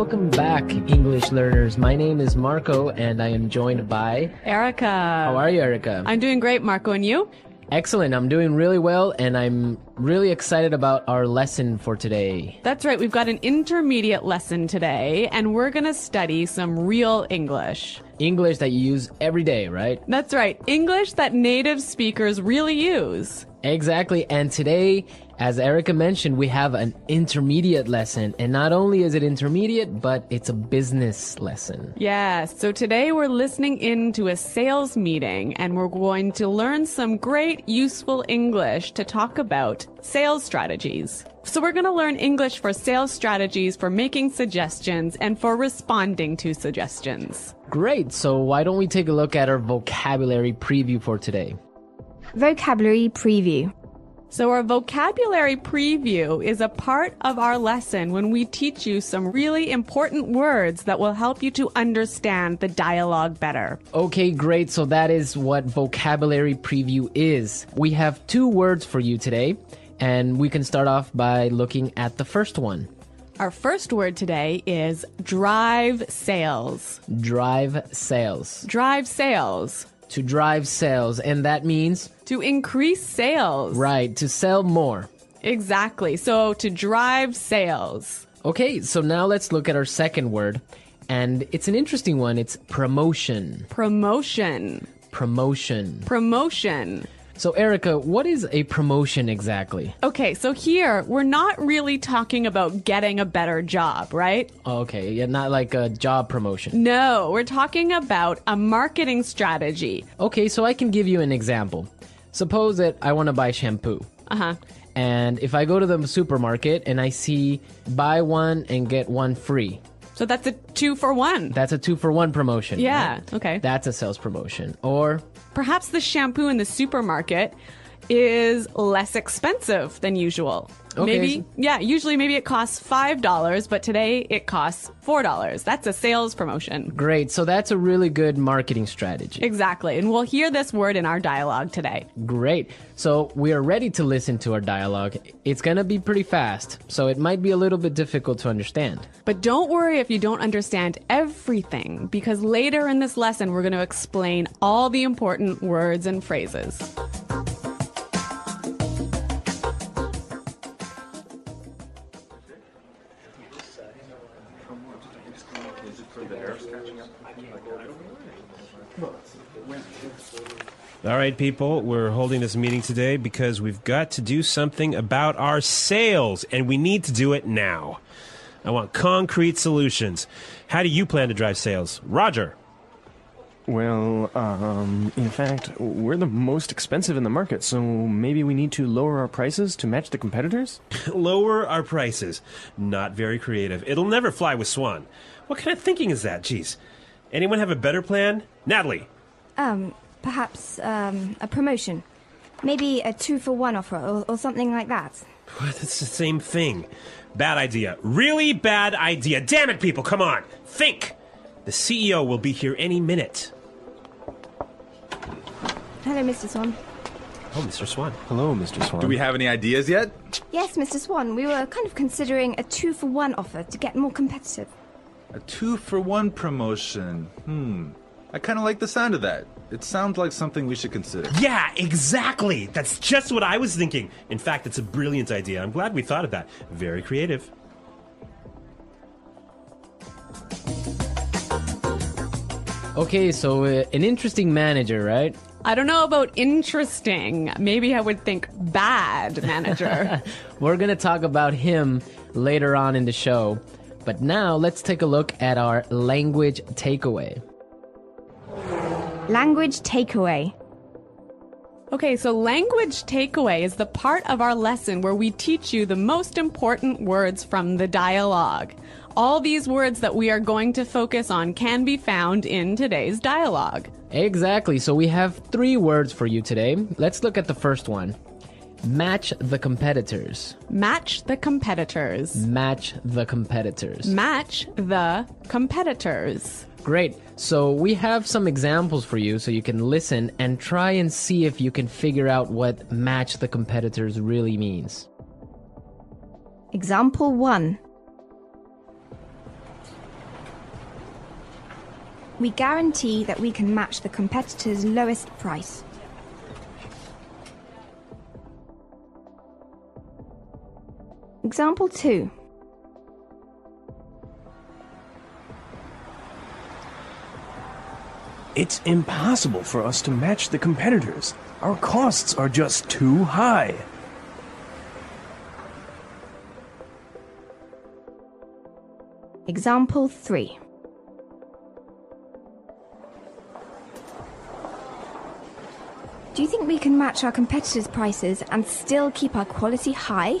Welcome back, English learners. My name is Marco, and I am joined by Erica. How are you, Erica? I'm doing great, Marco, and you? Excellent. I'm doing really well, and I'm really excited about our lesson for today. That's right. We've got an intermediate lesson today, and we're going to study some real English. English that you use every day, right? That's right. English that native speakers really use. Exactly. And today, as Erica mentioned, we have an intermediate lesson. And not only is it intermediate, but it's a business lesson. Yes. So today we're listening in to a sales meeting, and we're going to learn some great useful English to talk about sales strategies. So we're going to learn English for sales strategies, for making suggestions, and for responding to suggestions. Great. So why don't we take a look at our vocabulary preview for today? Vocabulary preview. So our vocabulary preview is a part of our lesson when we teach you some really important words that will help you to understand the dialogue better. Okay, great. So that is what vocabulary preview is. We have 2 words for you today, and we can start off by looking at the first one. Our first word today is drive sales. Drive sales. Drive sales. To drive sales, and that means? To increase sales. Right, to sell more. Exactly. So to drive sales. Okay, so now let's look at our second word, and it's an interesting one. It's promotion. Promotion. Promotion. Promotion. So, Erica, what is a promotion exactly? Okay, so here, we're not really talking about getting a better job, right? Okay, yeah, not like a job promotion. No, we're talking about a marketing strategy. Okay, so I can give you an example. Suppose that I want to buy shampoo. Uh-huh. And if I go to the supermarket and I see buy one and get one free. So that's a 2-for-1. That's a 2-for-1 promotion. Yeah, right? okay. That's a sales promotion. Or perhaps the shampoo in the supermarket is less expensive than usual. Okay. Usually it costs $5, but today it costs $4. That's a sales promotion. Great. So that's a really good marketing strategy. Exactly. And we'll hear this word in our dialogue today. Great. So we are ready to listen to our dialogue. It's going to be pretty fast, so it might be a little bit difficult to understand. But don't worry if you don't understand everything, because later in this lesson, we're going to explain all the important words and phrases. All right, people, we're holding this meeting today because we've got to do something about our sales, and we need to do it now. I want concrete solutions. How do you plan to drive sales? Roger. Well, in fact, we're the most expensive in the market, so maybe we need to lower our prices to match the competitors? Lower our prices. Not very creative. It'll never fly with Swan. What kind of thinking is that? Jeez. Anyone have a better plan? Natalie. Perhaps a promotion. Maybe a 2-for-1 offer or something like that. What? It's the same thing. Bad idea. Really bad idea. Damn it, people, come on. Think. The CEO will be here any minute. Hello, Mr. Swan. Oh, Mr. Swan. Hello, Mr. Swan. Do we have any ideas yet? Yes, Mr. Swan. We were kind of considering a 2-for-1 offer to get more competitive. A 2-for-1 promotion. I kind of like the sound of that. It sounds like something we should consider. Yeah, exactly. That's just what I was thinking. In fact, it's a brilliant idea. I'm glad we thought of that. Very creative. Okay, so an interesting manager, right? I don't know about interesting. Maybe I would think bad manager. We're going to talk about him later on in the show. But now let's take a look at our language takeaway. Language takeaway. Okay, so language takeaway is the part of our lesson where we teach you the most important words from the dialogue. All these words that we are going to focus on can be found in today's dialogue. Exactly. So we have 3 words for you today. Let's look at the first one. Match the competitors. Match the competitors. Match the competitors. Match the competitors. Great. So we have some examples for you so you can listen and try and see if you can figure out what match the competitors really means. Example 1. We guarantee that we can match the competitor's lowest price. Example 2. It's impossible for us to match the competitors. Our costs are just too high. Example 3. Do you think we can match our competitors' prices and still keep our quality high?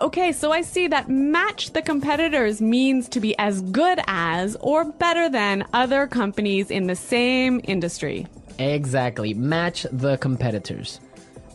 Okay, so I see that match the competitors means to be as good as or better than other companies in the same industry. Exactly. Match the competitors.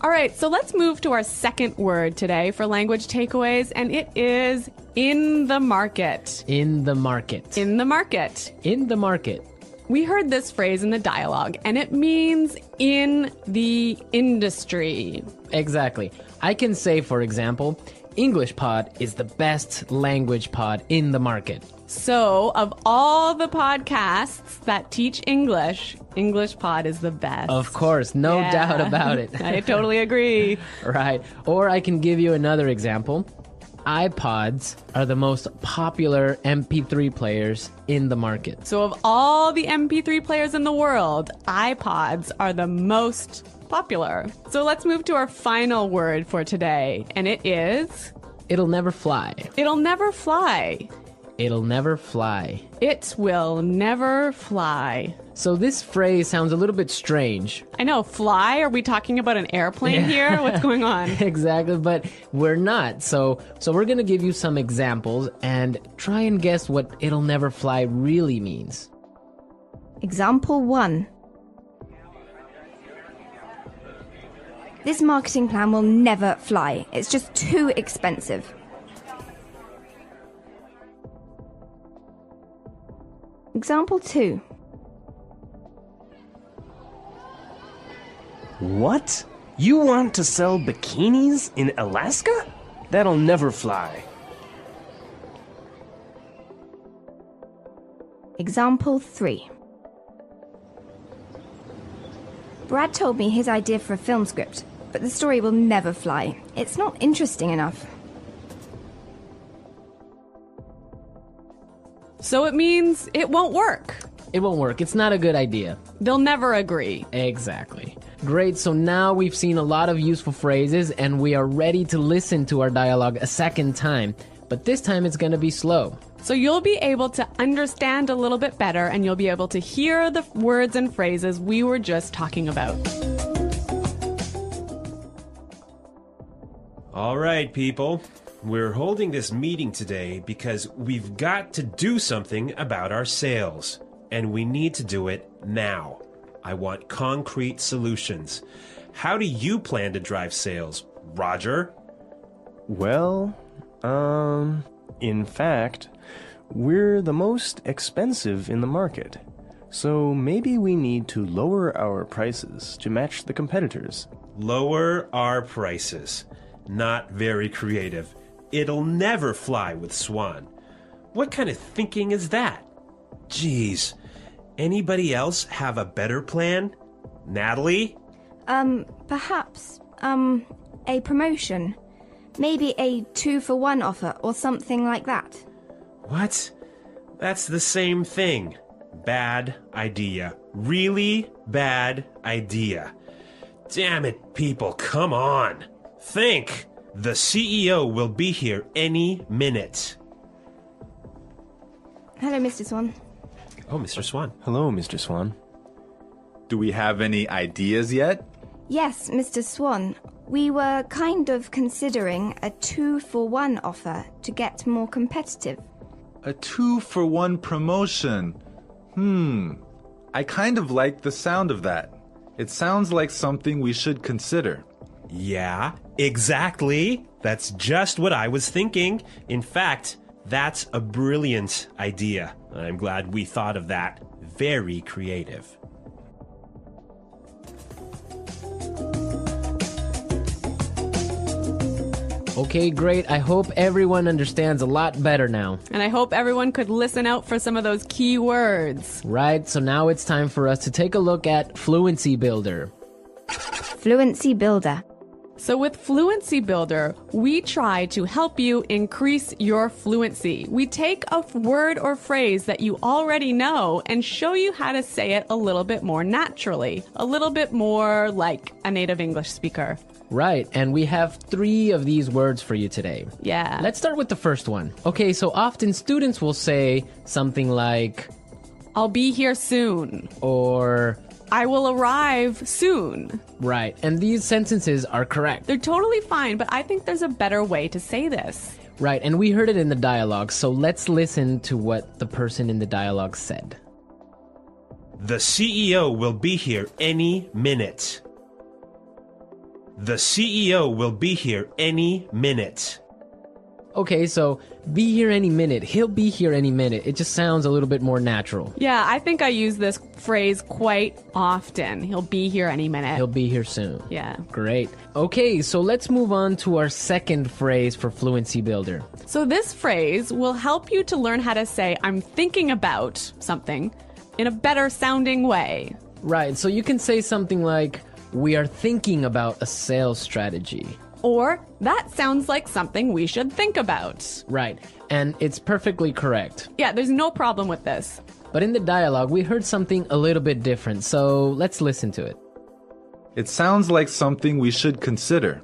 All right, so let's move to our second word today for language takeaways, and it is in the market. In the market. In the market. In the market. We heard this phrase in the dialogue, and it means in the industry. Exactly. I can say, for example, English Pod is the best language pod in the market. So, of all the podcasts that teach English, English Pod is the best. Of course, no doubt about it. I totally agree. Right. Or I can give you another example. iPods are the most popular MP3 players in the market. So, of all the MP3 players in the world, iPods are the most popular. So, let's move to our final word for today, and it is... It'll never fly. It'll never fly. It'll never fly. It will never fly. So this phrase sounds a little bit strange. I know, fly? Are we talking about an airplane here? What's going on? Exactly, but we're not. So we're going to give you some examples and try and guess what it'll never fly really means. Example 1. This marketing plan will never fly. It's just too expensive. Example 2. What? You want to sell bikinis in Alaska? That'll never fly. Example 3. Brad told me his idea for a film script, but the story will never fly. It's not interesting enough. So it means it won't work. It won't work. It's not a good idea. They'll never agree. Exactly. Great, so now we've seen a lot of useful phrases and we are ready to listen to our dialogue a second time. But this time it's going to be slow. So you'll be able to understand a little bit better and you'll be able to hear the words and phrases we were just talking about. All right, people. We're holding this meeting today because we've got to do something about our sales. And we need to do it now. I want concrete solutions. How do you plan to drive sales, Roger? Well, in fact, we're the most expensive in the market. So maybe we need to lower our prices to match the competitors. Lower our prices. Not very creative. It'll never fly with Swan. What kind of thinking is that? Jeez. Anybody else have a better plan? Natalie? Perhaps, a promotion. Maybe a 2-for-1 offer or something like that. What? That's the same thing. Bad idea. Really bad idea. Damn it, people, come on. Think. The CEO will be here any minute. Hello, Mr. Swan. Oh, Mr. Swan. Hello, Mr. Swan. Do we have any ideas yet? Yes, Mr. Swan. We were kind of considering a 2-for-1 offer to get more competitive. A 2-for-1 promotion. I kind of like the sound of that. It sounds like something we should consider. Yeah, exactly. That's just what I was thinking. In fact, that's a brilliant idea. I'm glad we thought of that. Very creative. Okay, great. I hope everyone understands a lot better now. And I hope everyone could listen out for some of those key words. Right, so now it's time for us to take a look at Fluency Builder. Fluency Builder. So with Fluency Builder, we try to help you increase your fluency. We take a word or phrase that you already know and show you how to say it a little bit more naturally, a little bit more like a native English speaker. Right, and we have 3 of these words for you today. Yeah. Let's start with the first one. Okay, so often students will say something like, I'll be here soon. or, I will arrive soon. right, and these sentences are correct. They're totally fine, but I think there's a better way to say this. Right, and we heard it in the dialogue, so let's listen to what the person in the dialogue said. The CEO will be here any minute. The CEO will be here any minute. Okay, so be here any minute. He'll be here any minute. It just sounds a little bit more natural. Yeah, I think I use this phrase quite often. He'll be here any minute. He'll be here soon. Yeah. Great. Okay, so let's move on to our second phrase for Fluency Builder. So this phrase will help you to learn how to say, I'm thinking about something in a better sounding way. Right, so you can say something like, we are thinking about a sales strategy. Or, that sounds like something we should think about. Right, and it's perfectly correct. Yeah, there's no problem with this. But in the dialogue, we heard something a little bit different, so let's listen to it. It sounds like something we should consider.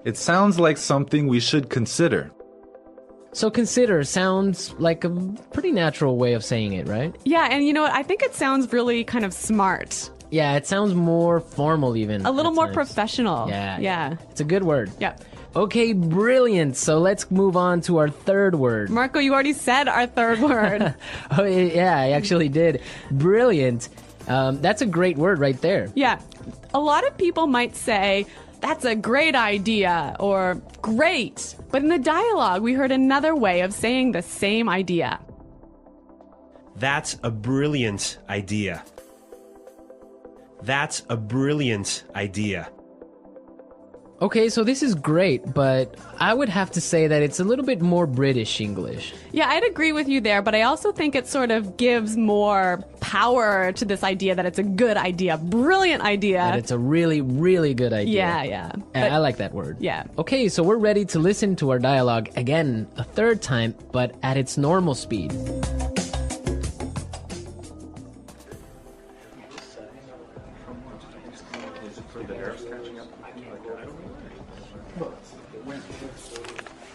It sounds like something we should consider. So consider sounds like a pretty natural way of saying it, right? Yeah, and you know what? I think it sounds really kind of smart. Yeah, it sounds more formal even. A little at more times. professional. Yeah. It's a good word. Yeah. Okay, brilliant. So let's move on to our third word. Marco, you already said our third word. Oh, yeah, I actually did. Brilliant. That's a great word right there. Yeah. A lot of people might say, that's a great idea, or great. But in the dialogue, we heard another way of saying the same idea. That's a brilliant idea. That's a brilliant idea. Okay, so this is great, but I would have to say that it's a little bit more British English. Yeah, I'd agree with you there, but I also think it sort of gives more power to this idea that it's a good idea, brilliant idea. And it's a really, really good idea. Yeah. I like that word. Yeah. Okay, so we're ready to listen to our dialogue again a third time, but at its normal speed.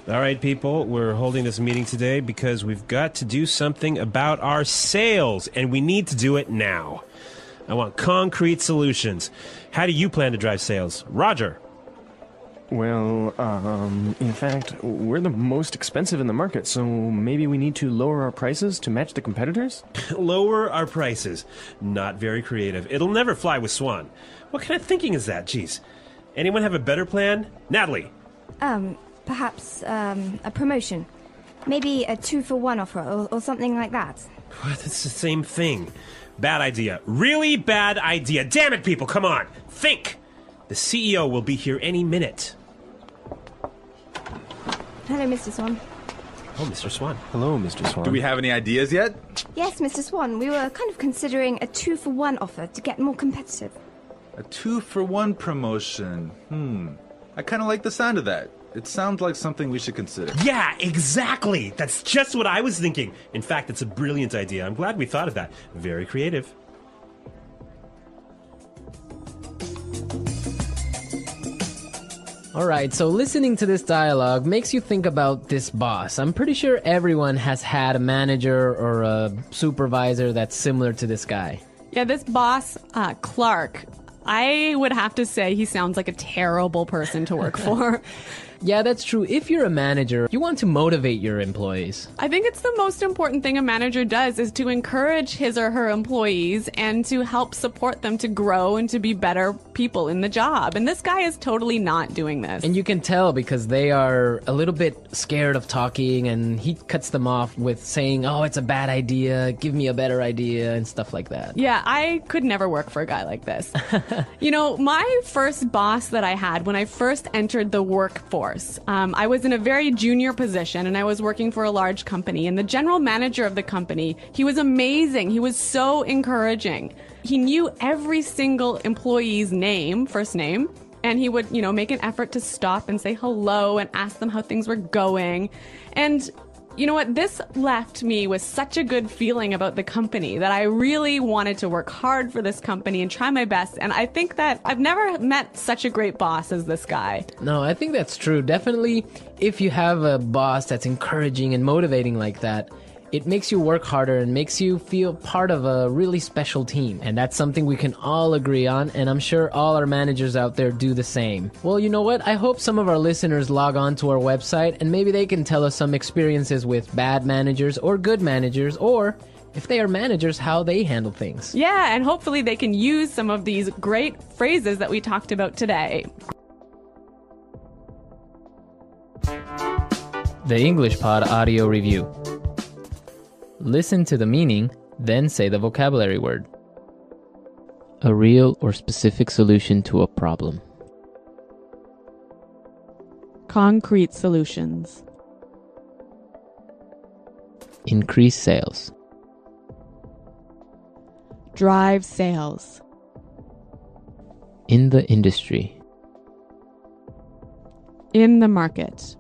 All right, people, we're holding this meeting today because we've got to do something about our sales, and we need to do it now. I want concrete solutions. How do you plan to drive sales? Roger. Well, in fact, we're the most expensive in the market, so maybe we need to lower our prices to match the competitors? Lower our prices. Not very creative. It'll never fly with Swan. What kind of thinking is that? Jeez. Anyone have a better plan? Natalie. Perhaps a promotion. Maybe a 2-for-1 offer or something like that. What? It's the same thing. Bad idea. Really bad idea. Damn it, people, come on. Think. The CEO will be here any minute. Hello, Mr. Swan. Oh, Mr. Swan. Hello, Mr. Swan. Do we have any ideas yet? Yes, Mr. Swan, we were kind of considering a 2-for-1 offer to get more competitive. A 2-for-1 promotion. I kind of like the sound of that. It sounds like something we should consider. Yeah, exactly. That's just what I was thinking. In fact, it's a brilliant idea. I'm glad we thought of that. Very creative. All right, so listening to this dialogue makes you think about this boss. I'm pretty sure everyone has had a manager or a supervisor that's similar to this guy. Yeah, this boss, Clark, I would have to say he sounds like a terrible person to work for. Yeah, that's true. If you're a manager, you want to motivate your employees. I think it's the most important thing a manager does is to encourage his or her employees and to help support them to grow and to be better people in the job. And this guy is totally not doing this. And you can tell because they are a little bit scared of talking, and he cuts them off with saying, oh, it's a bad idea, give me a better idea, and stuff like that. Yeah, I could never work for a guy like this. You know, my first boss that I had when I first entered the workforce, course. I was in a very junior position and I was working for a large company, and the general manager of the company, he was amazing. He was so encouraging. He knew every single employee's name, first name, and he would, make an effort to stop and say hello and ask them how things were going. And you know what? This left me with such a good feeling about the company that I really wanted to work hard for this company and try my best. And I think that I've never met such a great boss as this guy. No, I think that's true. Definitely, if you have a boss that's encouraging and motivating like that, it makes you work harder and makes you feel part of a really special team. And that's something we can all agree on, and I'm sure all our managers out there do the same. Well, you know what? I hope some of our listeners log on to our website and maybe they can tell us some experiences with bad managers or good managers, or if they are managers, how they handle things. Yeah, and hopefully they can use some of these great phrases that we talked about today. The English Pod Audio Review. Listen to the meaning, then say the vocabulary word. A real or specific solution to a problem. Concrete solutions. Increase sales. Drive sales. In the industry. In the market.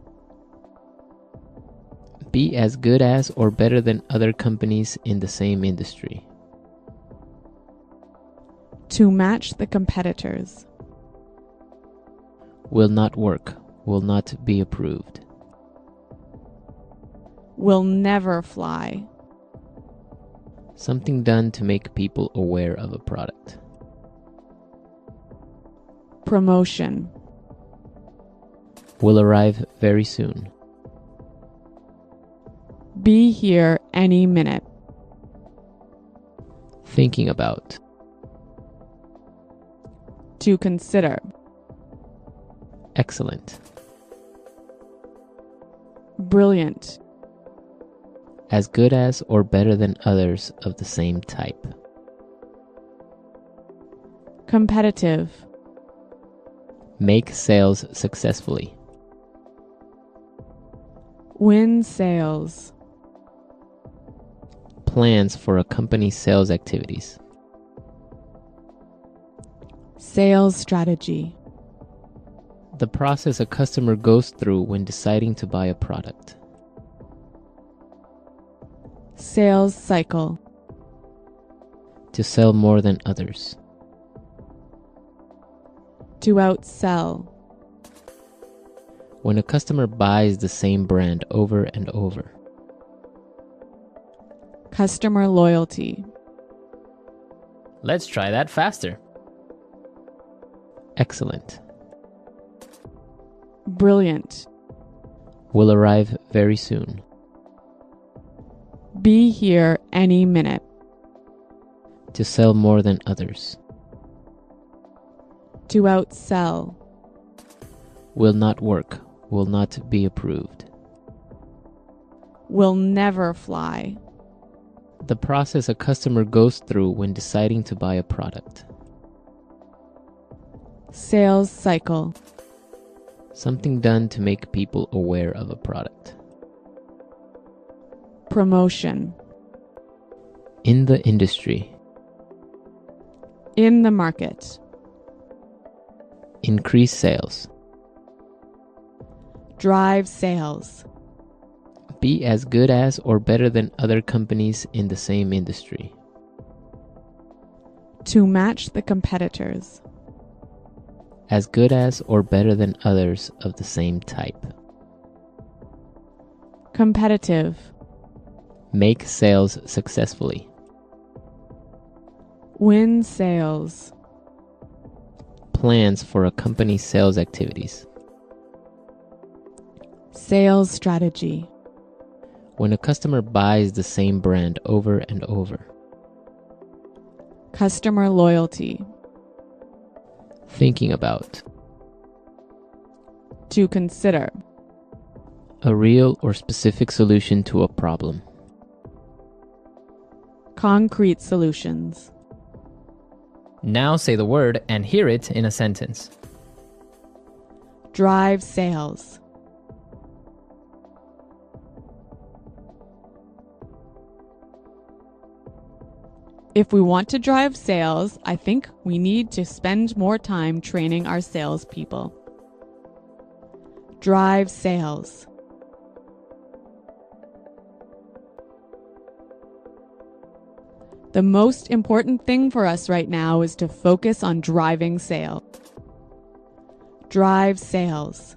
Be as good as or better than other companies in the same industry. To match the competitors. Will not work. Will not be approved. Will never fly. Something done to make people aware of a product. Promotion. Will arrive very soon. Be here any minute. Thinking about. To consider. Excellent. Brilliant. As good as or better than others of the same type. Competitive. Make sales successfully. Win sales. Plans for a company's sales activities. Sales strategy. The process a customer goes through when deciding to buy a product. Sales cycle. To sell more than others. To outsell. When a customer buys the same brand over and over. Customer loyalty. Let's try that faster. Excellent. Brilliant. Will arrive very soon. Be here any minute. To sell more than others. To outsell. Will not work. Will not be approved. Will never fly. The process a customer goes through when deciding to buy a product. Sales cycle. Something done to make people aware of a product. Promotion. In the industry. In the market. Increase sales. Drive sales. Be as good as or better than other companies in the same industry. To match the competitors. As good as or better than others of the same type. Competitive. Make sales successfully. Win sales. Plans for a company's sales activities. Sales strategy. When a customer buys the same brand over and over. Customer loyalty. Thinking about. To consider. A real or specific solution to a problem. Concrete solutions. Now say the word and hear it in a sentence. Drive sales. If we want to drive sales, I think we need to spend more time training our salespeople. Drive sales. The most important thing for us right now is to focus on driving sales. Drive sales.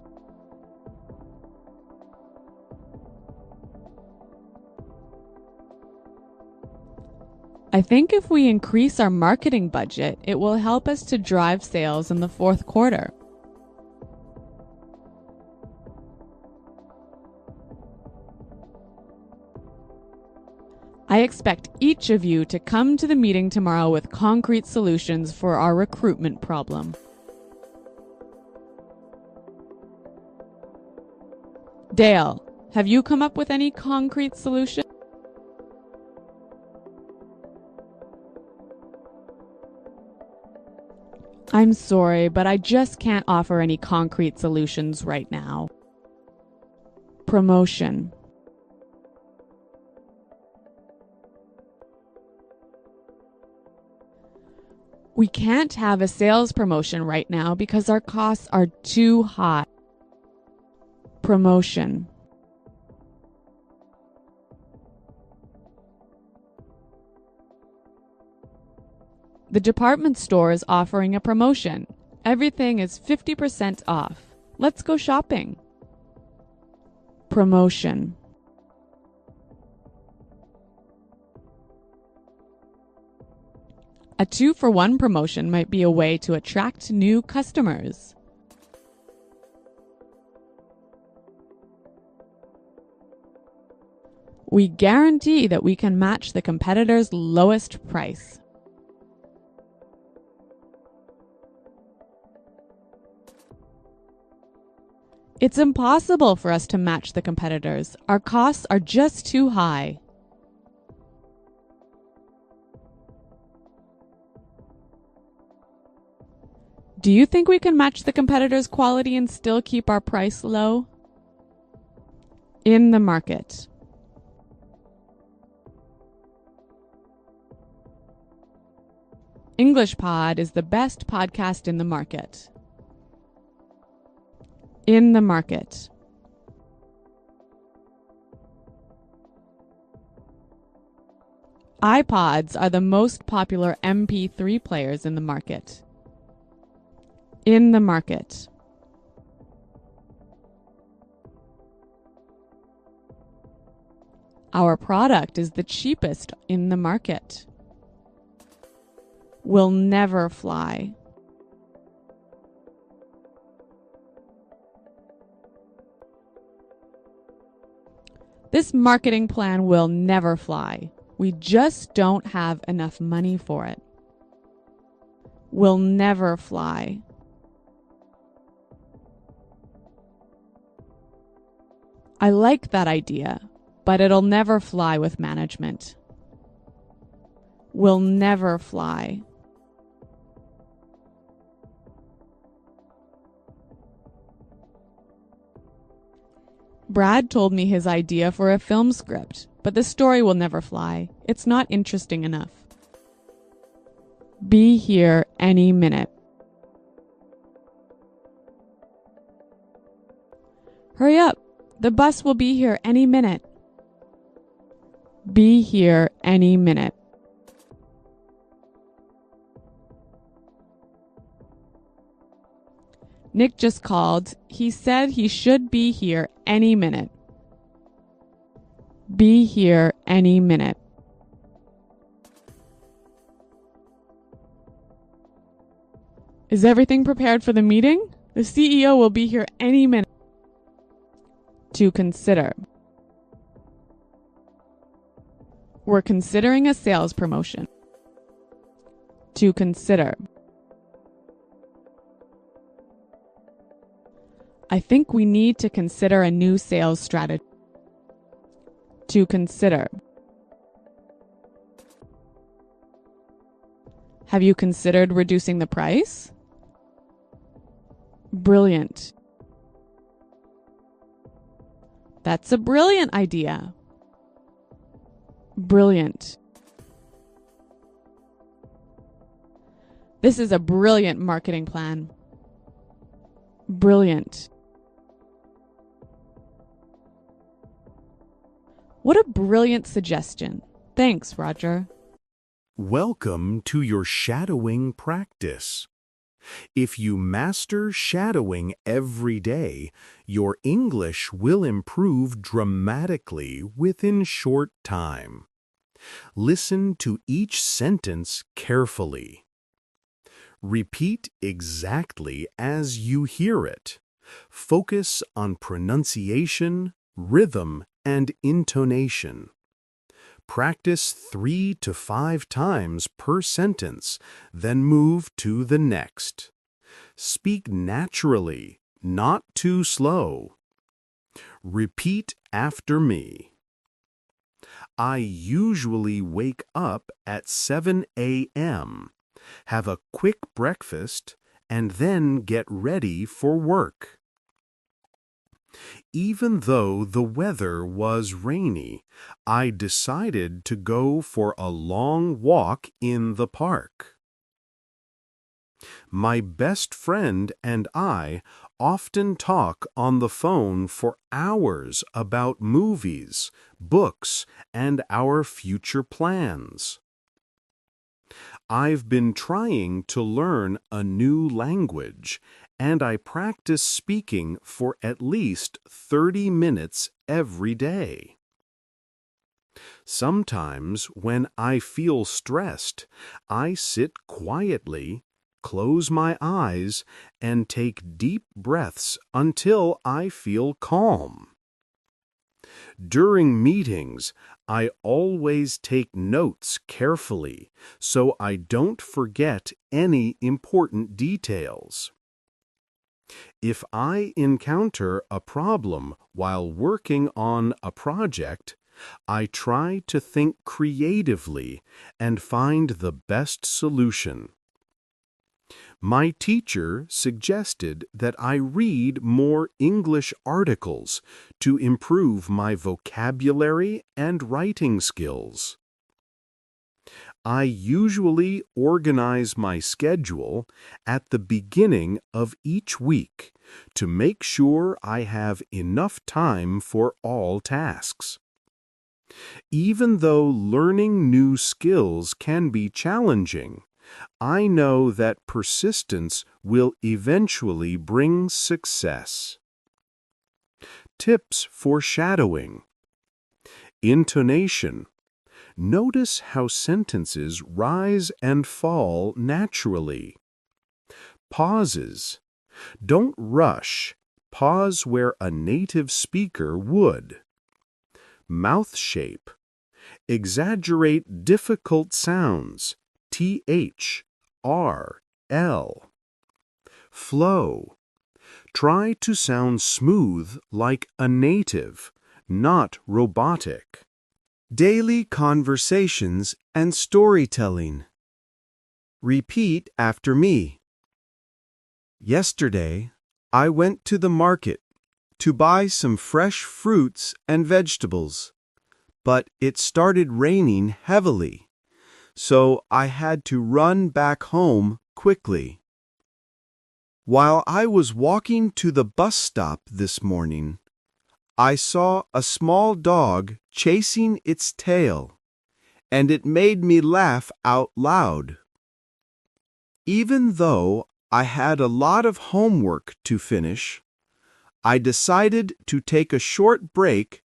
I think if we increase our marketing budget, it will help us to drive sales in the fourth quarter. I expect each of you to come to the meeting tomorrow with concrete solutions for our recruitment problem. Dale, have you come up with any concrete solution? I'm sorry, but I just can't offer any concrete solutions right now. Promotion. We can't have a sales promotion right now because our costs are too high. Promotion. The department store is offering a promotion. Everything is 50% off. Let's go shopping. Promotion. A 2-for-1 promotion might be a way to attract new customers. We guarantee that we can match the competitor's lowest price. It's impossible for us to match the competitors. Our costs are just too high. Do you think we can match the competitors' quality and still keep our price low? In the market. English Pod is the best podcast in the market. In the market. iPods are the most popular MP3 players in the market. In the market. Our product is the cheapest in the market. Will never fly. This marketing plan will never fly. We just don't have enough money for it. Will never fly. I like that idea, but it'll never fly with management. Will never fly. Brad told me his idea for a film script, but the story will never fly. It's not interesting enough. Be here any minute. Hurry up! The bus will be here any minute. Be here any minute. Nick just called. He said he should be here any minute. Be here any minute. Is everything prepared for the meeting? The CEO will be here any minute. To consider. We're considering a sales promotion. To consider. I think we need to consider a new sales strategy. To consider. Have you considered reducing the price? Brilliant. That's a brilliant idea. Brilliant. This is a brilliant marketing plan. Brilliant. What a brilliant suggestion. Thanks, Roger. Welcome to your shadowing practice. If you master shadowing every day, your English will improve dramatically within short time. Listen to each sentence carefully. Repeat exactly as you hear it. Focus on pronunciation, rhythm, and intonation. Practice 3 to 5 times per sentence, then move to the next. Speak naturally, not too slow. Repeat after me. I usually wake up at 7 a.m., have a quick breakfast, and then get ready for work. Even though the weather was rainy, I decided to go for a long walk in the park. My best friend and I often talk on the phone for hours about movies, books, and our future plans. I've been trying to learn a new language, and I practice speaking for at least 30 minutes every day. Sometimes when I feel stressed, I sit quietly, close my eyes, and take deep breaths until I feel calm. During meetings, I always take notes carefully so I don't forget any important details. If I encounter a problem while working on a project, I try to think creatively and find the best solution. My teacher suggested that I read more English articles to improve my vocabulary and writing skills. I usually organize my schedule at the beginning of each week to make sure I have enough time for all tasks. Even though learning new skills can be challenging, I know that persistence will eventually bring success. Tips for shadowing. Intonation. Notice how sentences rise and fall naturally. Pauses. Don't rush. Pause where a native speaker would. Mouth shape. Exaggerate difficult sounds. TH, R, L. Flow. Try to sound smooth like a native, not robotic. Daily conversations and storytelling. Repeat after me. Yesterday, I went to the market to buy some fresh fruits and vegetables, but it started raining heavily, so I had to run back home quickly. While I was walking to the bus stop this morning, I saw a small dog chasing its tail, and it made me laugh out loud. Even though I had a lot of homework to finish, I decided to take a short break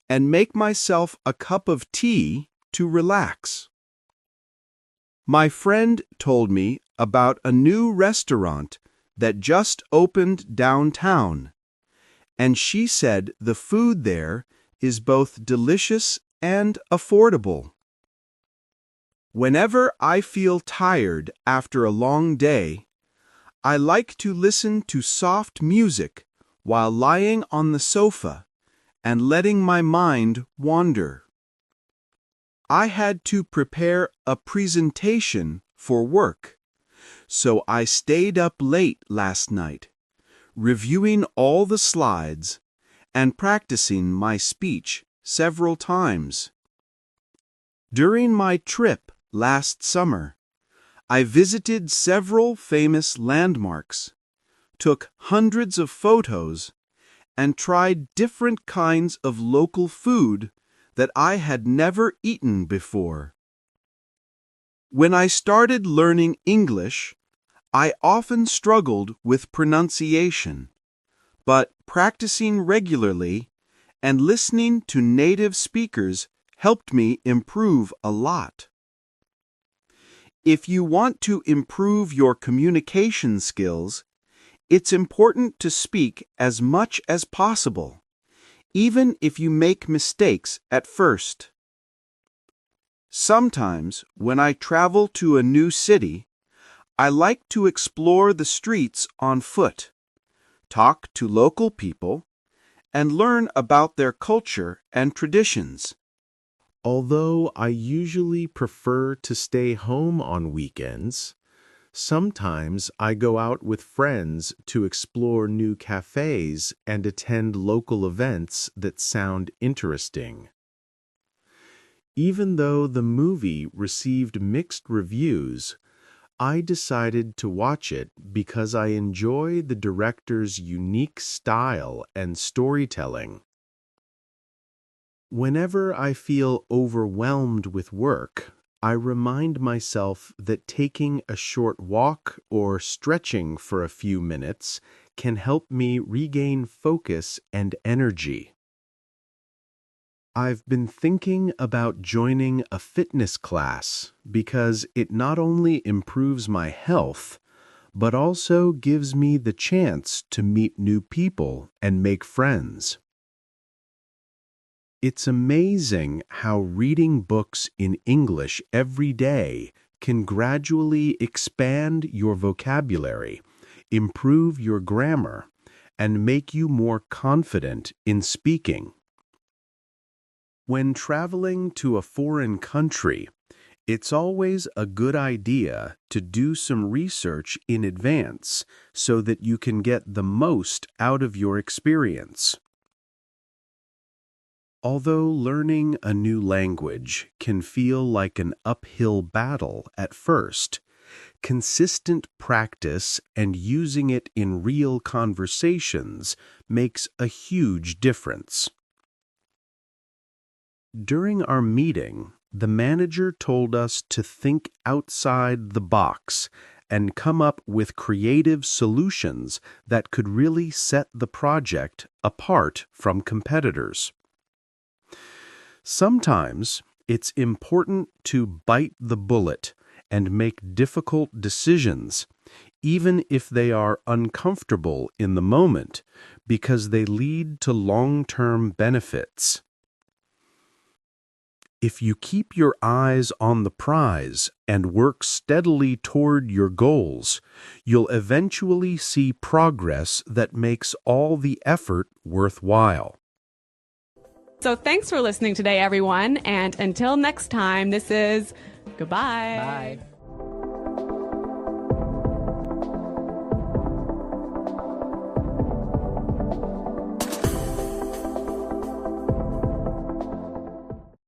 and make myself a cup of tea to relax. My friend told me about a new restaurant that just opened downtown, and she said the food there is both delicious and affordable. Whenever I feel tired after a long day, I like to listen to soft music while lying on the sofa and letting my mind wander. I had to prepare a presentation for work, so I stayed up late last night, reviewing all the slides and practicing my speech several times. During my trip last summer, I visited several famous landmarks, took hundreds of photos, and tried different kinds of local food that I had never eaten before. When I started learning English, I often struggled with pronunciation, but practicing regularly and listening to native speakers helped me improve a lot. If you want to improve your communication skills, it's important to speak as much as possible, even if you make mistakes at first. Sometimes, when I travel to a new city, I like to explore the streets on foot, talk to local people, and learn about their culture and traditions. Although I usually prefer to stay home on weekends, sometimes I go out with friends to explore new cafes and attend local events that sound interesting. Even though the movie received mixed reviews, I decided to watch it because I enjoy the director's unique style and storytelling. Whenever I feel overwhelmed with work, I remind myself that taking a short walk or stretching for a few minutes can help me regain focus and energy. I've been thinking about joining a fitness class because it not only improves my health, but also gives me the chance to meet new people and make friends. It's amazing how reading books in English every day can gradually expand your vocabulary, improve your grammar, and make you more confident in speaking. When traveling to a foreign country, it's always a good idea to do some research in advance so that you can get the most out of your experience. Although learning a new language can feel like an uphill battle at first, consistent practice and using it in real conversations makes a huge difference. During our meeting, the manager told us to think outside the box and come up with creative solutions that could really set the project apart from competitors. Sometimes it's important to bite the bullet and make difficult decisions, even if they are uncomfortable in the moment, because they lead to long-term benefits. If you keep your eyes on the prize and work steadily toward your goals, you'll eventually see progress that makes all the effort worthwhile. So thanks for listening today, everyone. And until next time, this is goodbye. Bye.